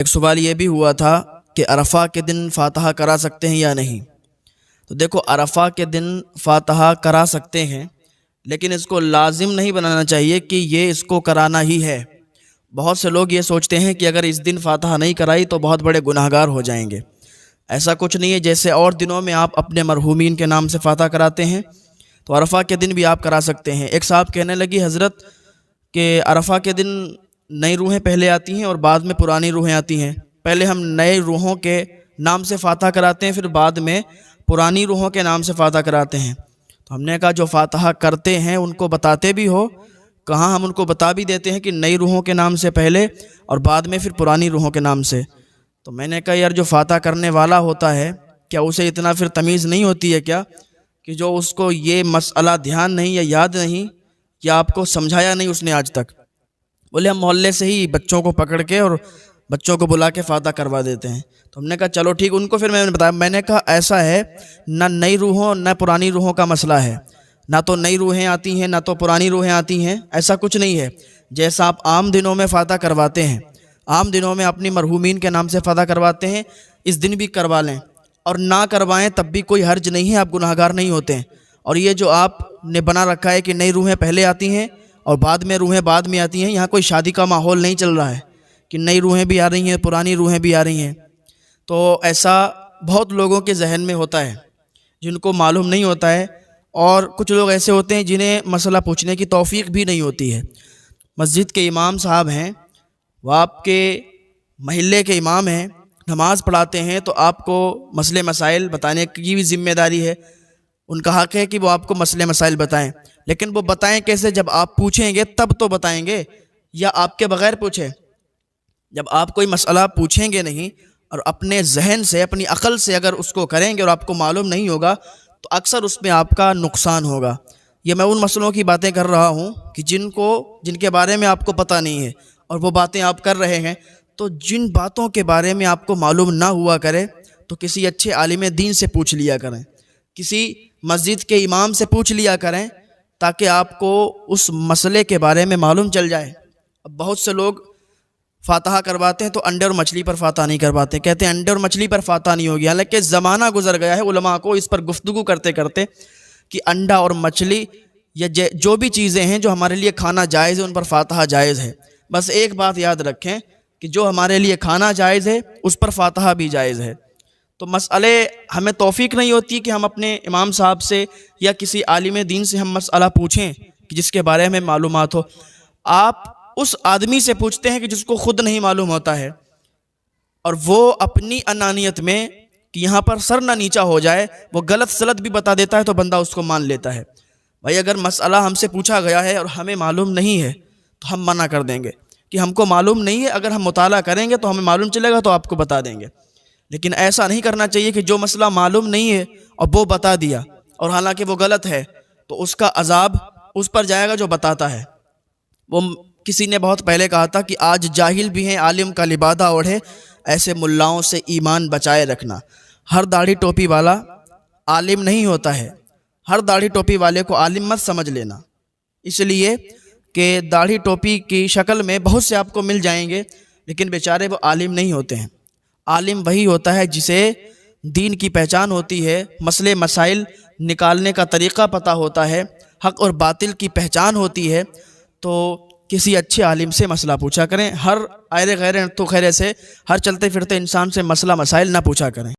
ایک سوال یہ بھی ہوا تھا کہ عرفہ کے دن فاتحہ کرا سکتے ہیں یا نہیں. تو دیکھو، عرفہ کے دن فاتحہ کرا سکتے ہیں، لیکن اس کو لازم نہیں بنانا چاہیے کہ یہ اس کو کرانا ہی ہے. بہت سے لوگ یہ سوچتے ہیں کہ اگر اس دن فاتحہ نہیں کرائی تو بہت بڑے گناہگار ہو جائیں گے. ایسا کچھ نہیں ہے. جیسے اور دنوں میں آپ اپنے مرحومین کے نام سے فاتحہ کراتے ہیں تو عرفہ کے دن بھی آپ کرا سکتے ہیں. ایک صاحب کہنے لگی حضرت کہ عرفہ کے دن نئی روحیں پہلے آتی ہیں اور بعد میں پرانی روحیں آتی ہیں. پہلے ہم نئے روحوں کے نام سے فاتحہ کراتے ہیں، پھر بعد میں پرانی روحوں کے نام سے فاتحہ کراتے ہیں. تو ہم نے کہا جو فاتحہ کرتے ہیں ان کو بتاتے بھی ہو. کہاں ہم ان کو بتا بھی دیتے ہیں کہ نئی روحوں کے نام سے پہلے اور بعد میں پھر پرانی روحوں کے نام سے. تو میں نے کہا یار، جو فاتحہ کرنے والا ہوتا ہے کیا اسے اتنا پھر تمیز نہیں ہوتی ہے کیا کہ جو اس کو یہ مسئلہ دھیان نہیں یا یاد نہیں یا آپ کو سمجھایا نہیں اس نے آج تک؟ بولے ہم محلے سے ہی بچوں کو پکڑ کے اور بچوں کو بلا کے فاتحہ کروا دیتے ہیں. تو ہم نے کہا چلو ٹھیک. ان کو پھر میں نے بتایا، میں نے کہا ایسا ہے، نہ نئی روحوں نہ پرانی روحوں کا مسئلہ ہے. نہ تو نئی روحیں آتی ہیں نہ تو پرانی روحیں آتی ہیں. ایسا کچھ نہیں ہے. جیسا آپ عام دنوں میں فاتحہ کرواتے ہیں، عام دنوں میں اپنی مرحومین کے نام سے فاتحہ کرواتے ہیں، اس دن بھی کروا لیں. اور نہ کروائیں تب بھی کوئی حرج نہیں ہے، آپ گناہگار نہیں ہوتے ہیں. اور یہ جو آپ نے بنا رکھا ہے کہ نئی روحیں پہلے آتی ہیں اور بعد میں روحیں بعد میں آتی ہیں، یہاں کوئی شادی کا ماحول نہیں چل رہا ہے کہ نئی روحیں بھی آ رہی ہیں پرانی روحیں بھی آ رہی ہیں. تو ایسا بہت لوگوں کے ذہن میں ہوتا ہے جن کو معلوم نہیں ہوتا ہے. اور کچھ لوگ ایسے ہوتے ہیں جنہیں مسئلہ پوچھنے کی توفیق بھی نہیں ہوتی ہے. مسجد کے امام صاحب ہیں، وہ آپ کے محلے کے امام ہیں، نماز پڑھاتے ہیں، تو آپ کو مسئلے مسائل بتانے کی بھی ذمہ داری ہے. ان کا حق ہے کہ وہ آپ کو مسئلے مسائل بتائیں، لیکن وہ بتائیں کیسے؟ جب آپ پوچھیں گے تب تو بتائیں گے، یا آپ کے بغیر پوچھیں؟ جب آپ کوئی مسئلہ پوچھیں گے نہیں اور اپنے ذہن سے اپنی عقل سے اگر اس کو کریں گے اور آپ کو معلوم نہیں ہوگا تو اکثر اس میں آپ کا نقصان ہوگا. یہ میں ان مسئلوں کی باتیں کر رہا ہوں کہ جن کے بارے میں آپ کو پتہ نہیں ہے اور وہ باتیں آپ کر رہے ہیں. تو جن باتوں کے بارے میں آپ کو معلوم نہ ہوا کرے تو کسی اچھے عالم دین سے پوچھ لیا کریں، کسی مسجد کے امام سے پوچھ لیا کریں، تاکہ آپ کو اس مسئلے کے بارے میں معلوم چل جائے. اب بہت سے لوگ فاتحہ کرواتے ہیں تو انڈے اور مچھلی پر فاتحہ نہیں کرواتے، کہتے ہیں انڈے اور مچھلی پر فاتحہ نہیں ہوگی. حالانکہ زمانہ گزر گیا ہے علماء کو اس پر گفتگو کرتے کرتے کہ انڈا اور مچھلی یا جو بھی چیزیں ہیں جو ہمارے لیے کھانا جائز ہے ان پر فاتحہ جائز ہے. بس ایک بات یاد رکھیں کہ جو ہمارے لیے کھانا جائز ہے اس پر فاتحہ بھی جائز ہے. تو مسئلے ہمیں توفیق نہیں ہوتی کہ ہم اپنے امام صاحب سے یا کسی عالم دین سے ہم مسئلہ پوچھیں کہ جس کے بارے میں معلومات ہو. آپ اس آدمی سے پوچھتے ہیں کہ جس کو خود نہیں معلوم ہوتا ہے، اور وہ اپنی انانیت میں کہ یہاں پر سر نہ نیچا ہو جائے وہ غلط سلط بھی بتا دیتا ہے تو بندہ اس کو مان لیتا ہے. بھائی اگر مسئلہ ہم سے پوچھا گیا ہے اور ہمیں معلوم نہیں ہے تو ہم منع کر دیں گے کہ ہم کو معلوم نہیں ہے، اگر ہم مطالعہ کریں گے تو ہمیں معلوم چلے گا تو آپ کو بتا دیں گے. لیکن ایسا نہیں کرنا چاہیے کہ جو مسئلہ معلوم نہیں ہے اور وہ بتا دیا اور حالانکہ وہ غلط ہے تو اس کا عذاب اس پر جائے گا جو بتاتا ہے. وہ کسی نے بہت پہلے کہا تھا کہ آج جاہل بھی ہیں عالم کا لبادہ اوڑھے، ایسے ملاؤں سے ایمان بچائے رکھنا. ہر داڑھی ٹوپی والا عالم نہیں ہوتا ہے، ہر داڑھی ٹوپی والے کو عالم مت سمجھ لینا. اس لیے کہ داڑھی ٹوپی کی شکل میں بہت سے آپ کو مل جائیں گے لیکن بیچارے وہ عالم نہیں ہوتے ہیں. عالم وہی ہوتا ہے جسے دین کی پہچان ہوتی ہے، مسئلے مسائل نکالنے کا طریقہ پتہ ہوتا ہے، حق اور باطل کی پہچان ہوتی ہے. تو کسی اچھے عالم سے مسئلہ پوچھا کریں. ہر آئرے غیرے تو خیرے سے ہر چلتے پھرتے انسان سے مسئلہ مسائل نہ پوچھا کریں.